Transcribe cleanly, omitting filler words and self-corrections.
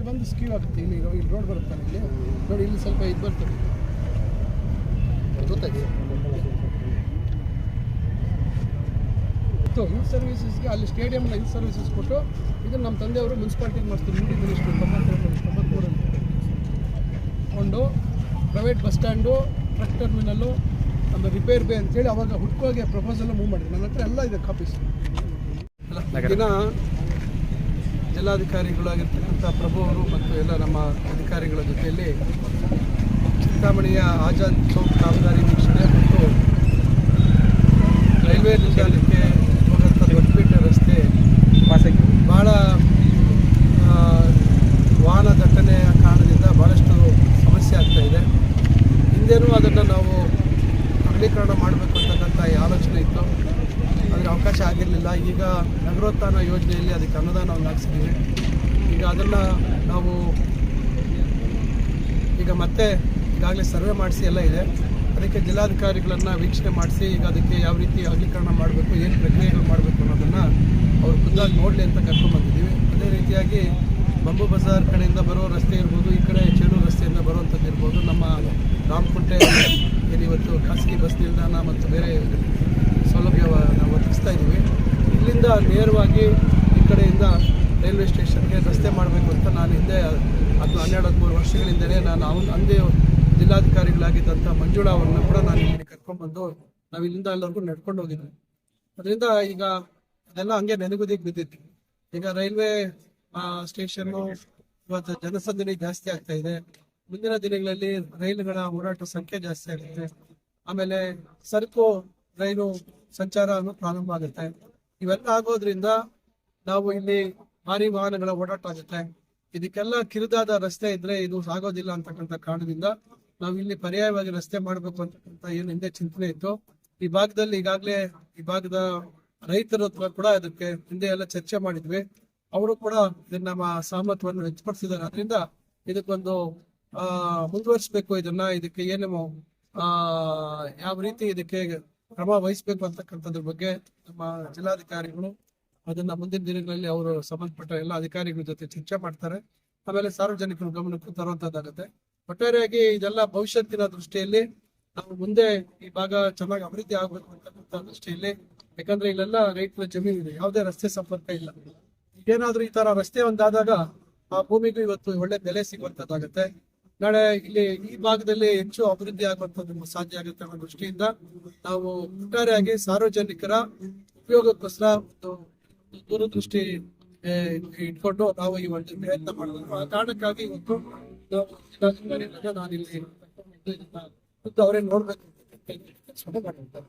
ಇಲ್ಲಿ ಬಂದು ಸ್ಕೀವ್ ಆಗುತ್ತೆ. ಇಲ್ಲಿ ರೋಡ್ ಬರುತ್ತೆ, ಇಲ್ಲಿ ನೋಡಿ, ಇಲ್ಲಿ ಸ್ವಲ್ಪ ಇದು ಬರ್ತದೆ, ಗೊತ್ತಾಯ್ತು. ಯೂತ್ ಸರ್ವಿಸಸ್ಗೆ ಅಲ್ಲಿ ಸ್ಟೇಡಿಯಂನ ಯೂತ್ ಸರ್ವಿಸಸ್ ಕೊಟ್ಟು ಇದನ್ನು ನಮ್ಮ ತಂದೆಯವರು ಮುನ್ಸಿಪಾಲ್ಟಿಗೆ ಮಾಡ್ತಾರೆ. ನೋಡಿದ್ದೀನಿ ಇಷ್ಟು 93 ಒಂದು private bus stand, truck terminal, ಆಮೇಲೆ ರಿಪೇರ್ ಬೇ ಅಂತೇಳಿ ಅವಾಗ ಹುಡುಕೋಗೆ ಪ್ರಪೋಸಲ್ ಮೂವ್ ಮಾಡಿದ್ರು. ನನ್ನ ಹತ್ರ ಎಲ್ಲ ಇದೆ ಕಾಪೀಸ್. ದಿನ ಜಿಲ್ಲಾಧಿಕಾರಿಗಳಾಗಿರ್ತಕ್ಕಂಥ ಪ್ರಭು ಅವರು ಮತ್ತು ಎಲ್ಲ ನಮ್ಮ ಅಧಿಕಾರಿಗಳ ಜೊತೆಯಲ್ಲಿ ಚಿಂತಾಮಣಿಯ ಆಜಾದ್ ಚೌಕ್ ಕಾಮಗಾರಿ ವೀಕ್ಷಣೆ ಮತ್ತು ರೈಲ್ವೆ ನಿಲ್ದಾಣಕ್ಕೆ ಹೋಗುವಂಥ ದೊಡ್ಡಪೇಟೆ ರಸ್ತೆ ಭಾಳ ವಾಹನ ದಟ್ಟಣೆಯ ಕಾರಣದಿಂದ ಭಾಳಷ್ಟು ಸಮಸ್ಯೆ ಆಗ್ತಾಯಿದೆ. ಹಿಂದೆನೂ ಅದನ್ನು ನಾವು ಅಗಲೀಕರಣ ಮಾಡಬೇಕು ಅಂತಕ್ಕಂಥ ಆಲೋಚನೆ ಇತ್ತು, ಅದರ ಅವಕಾಶ ಆಗಿರಲಿಲ್ಲ. ಈಗ ನಗರೋತ್ಥಾನ ಯೋಜನೆಯಲ್ಲಿ ಅದಕ್ಕೆ ಅನುದಾನವನ್ನು ಹಾಕ್ಸಿದ್ದೀವಿ. ಈಗ ಅದನ್ನು ನಾವು ಮತ್ತೆ ಈಗಾಗಲೇ ಸರ್ವೆ ಮಾಡಿಸಿ ಎಲ್ಲ ಇದೆ. ಅದಕ್ಕೆ ಜಿಲ್ಲಾಧಿಕಾರಿಗಳನ್ನು ವೀಕ್ಷಣೆ ಮಾಡಿಸಿ ಈಗ ಅದಕ್ಕೆ ಯಾವ ರೀತಿ ಅಗಲೀಕರಣ ಮಾಡಬೇಕು, ಏನು ಪ್ರಕ್ರಿಯೆಗಳು ಮಾಡಬೇಕು ಅನ್ನೋದನ್ನು ಅವರು ಖುದ್ದಾಗಿ ನೋಡಲಿ ಅಂತ ಕರ್ಕೊಂಡ್ಬಂದಿದ್ದೀವಿ. ಅದೇ ರೀತಿಯಾಗಿ ಬಂಬು ಬಜಾರ್ ಕಡೆಯಿಂದ ಬರೋ ರಸ್ತೆ ಇರ್ಬೋದು, ಈ ಕಡೆ ಚೇಳೂರು ರಸ್ತೆಯಿಂದ ಬರುವಂಥದ್ದು ಇರ್ಬೋದು, ನಮ್ಮ ರಾಮಕುಂಟೆ ಏನಿವತ್ತು ಖಾಸಗಿ ಬಸ್ ನಿಲ್ದಾಣ ಮತ್ತು ಬೇರೆ ಸೌಲಭ್ಯ ನಾವು ಒದಗಿಸ್ತಾ ಇದ್ದೀವಿ. ಇಲ್ಲಿಂದ ನೇರವಾಗಿ ಈ ಕಡೆಯಿಂದ ರೈಲ್ವೆ ಸ್ಟೇಷನ್ಗೆ ರಸ್ತೆ ಮಾಡಬೇಕು ಅಂತ ನಾನು ಹಿಂದೆ 12-13 ವರ್ಷಗಳಿಂದಲೇ ನಾನು ಅಂದೇ ಜಿಲ್ಲಾಧಿಕಾರಿಗಳಾಗಿದ್ದಂಥ ಮಂಜುಳಾ ಅವ್ರನ್ನ ಕೂಡ ನಾನು ಇಲ್ಲಿ ಕರ್ಕೊಂಡ್ಬಂದು ನಾವು ಇಲ್ಲಿಂದ ಎಲ್ಲರಿಗೂ ನಡ್ಕೊಂಡು ಹೋಗಿದ್ವಿ. ಅದರಿಂದ ಈಗ ಅದೆಲ್ಲ ಹಂಗೆ ನೆನಗುದಿಗೆ ಬಿದ್ದಿತ್ತು. ಈಗ ರೈಲ್ವೆ ಸ್ಟೇಷನ್ನು ಇವತ್ತು ಜನಸಂದಣಿ ಜಾಸ್ತಿ ಆಗ್ತಾ ಇದೆ. ಮುಂದಿನ ದಿನಗಳಲ್ಲಿ ರೈಲುಗಳ ಓಡಾಟ ಸಂಖ್ಯೆ ಜಾಸ್ತಿ ಆಗುತ್ತೆ. ಆಮೇಲೆ ಸರಕು ರೈಲು ಸಂಚಾರ ಪ್ರಾರಂಭ ಆಗುತ್ತೆ. ಇವೆಲ್ಲ ಆಗೋದ್ರಿಂದ ನಾವು ಇಲ್ಲಿ ಭಾರಿ ವಾಹನಗಳ ಓಡಾಟ ಆಗುತ್ತೆ. ಇದಕ್ಕೆಲ್ಲ ಕಿರಿದಾದ ರಸ್ತೆ ಇದ್ರೆ ಇದು ಆಗೋದಿಲ್ಲ ಅಂತಕ್ಕಂಥ ಕಾರಣದಿಂದ ನಾವು ಇಲ್ಲಿ ಪರ್ಯಾಯವಾಗಿ ರಸ್ತೆ ಮಾಡಬೇಕು ಅಂತಕ್ಕಂಥ ಏನು ಹಿಂದೆ ಚಿಂತನೆ ಇತ್ತು. ಈ ಭಾಗದಲ್ಲಿ ಈಗಾಗಲೇ ಈ ಭಾಗದ ರೈತರ ಹತ್ರ ಕೂಡ ಇದಕ್ಕೆ ಹಿಂದೆ ಎಲ್ಲ ಚರ್ಚೆ ಮಾಡಿದ್ವಿ. ಅವರು ಕೂಡ ಇದನ್ನ ನಮ್ಮ ಸಹಮತವನ್ನು ವ್ಯಕ್ತಪಡಿಸಿದ್ದಾರೆ. ಅದರಿಂದ ಇದಕ್ಕೊಂದು ಮುಂದುವರಿಸಬೇಕು. ಇದಕ್ಕೆ ಏನು ಯಾವ ರೀತಿ ಇದಕ್ಕೆ ಕ್ರಮ ವಹಿಸಬೇಕು ಅಂತಕ್ಕಂಥದ್ರ ಬಗ್ಗೆ ನಮ್ಮ ಜಿಲ್ಲಾಧಿಕಾರಿಗಳು ಅದನ್ನ ಮುಂದಿನ ದಿನಗಳಲ್ಲಿ ಅವರು ಸಂಬಂಧಪಟ್ಟ ಎಲ್ಲ ಅಧಿಕಾರಿಗಳ ಜೊತೆ ಚರ್ಚೆ ಮಾಡ್ತಾರೆ. ಆಮೇಲೆ ಸಾರ್ವಜನಿಕರ ಗಮನಕ್ಕೂ ತರುವಂತದ್ದಾಗುತ್ತೆ. ಒಟ್ಟಾರೆಯಾಗಿ ಇದೆಲ್ಲ ಭವಿಷ್ಯತ್ತಿನ ದೃಷ್ಟಿಯಲ್ಲಿ ನಾವು ಮುಂದೆ ಈ ಭಾಗ ಚೆನ್ನಾಗಿ ಅಭಿವೃದ್ಧಿ ಆಗ್ಬೇಕು ಅಂತಕ್ಕಂಥ ದೃಷ್ಟಿಯಲ್ಲಿ, ಯಾಕಂದ್ರೆ ಇಲ್ಲೆಲ್ಲ ರೈತರ ಜಮೀನು ಇದೆ, ಯಾವುದೇ ರಸ್ತೆ ಸಂಪರ್ಕ ಇಲ್ಲ. ಈಗೇನಾದ್ರೂ ಈ ತರ ರಸ್ತೆ ಒಂದಾದಾಗ ಆ ಭೂಮಿಗೂ ಇವತ್ತು ಒಳ್ಳೆ ಬೆಲೆ ಸಿಗುವಂತದ್ದಾಗುತ್ತೆ. ನಾಳೆ ಇಲ್ಲಿ ಈ ಭಾಗದಲ್ಲಿ ಹೆಚ್ಚು ಅಭಿವೃದ್ಧಿ ಆಗುವಂತದ್ದು ಸಾಧ್ಯ ಆಗುತ್ತೆ ಅನ್ನೋ ದೃಷ್ಟಿಯಿಂದ ನಾವು ಒಟ್ಟಾರೆಯಾಗಿ ಸಾರ್ವಜನಿಕರ ಉಪಯೋಗಕ್ಕೋಸ್ಕರ ಒಂದು ದೂರದೃಷ್ಟಿ ಇಟ್ಕೊಂಡು ನಾವು ಈ ಒಂದು ಪ್ರಯತ್ನ ಮಾಡಿದ್ವಿ. ಆ ಕಾರಣಕ್ಕಾಗಿ ಇವತ್ತು ನಾನು ಇಲ್ಲಿ ಅವರೇ ನೋಡ್ಬೇಕು ಅಂತ ಮಾಡಿರ್ತಾರೆ.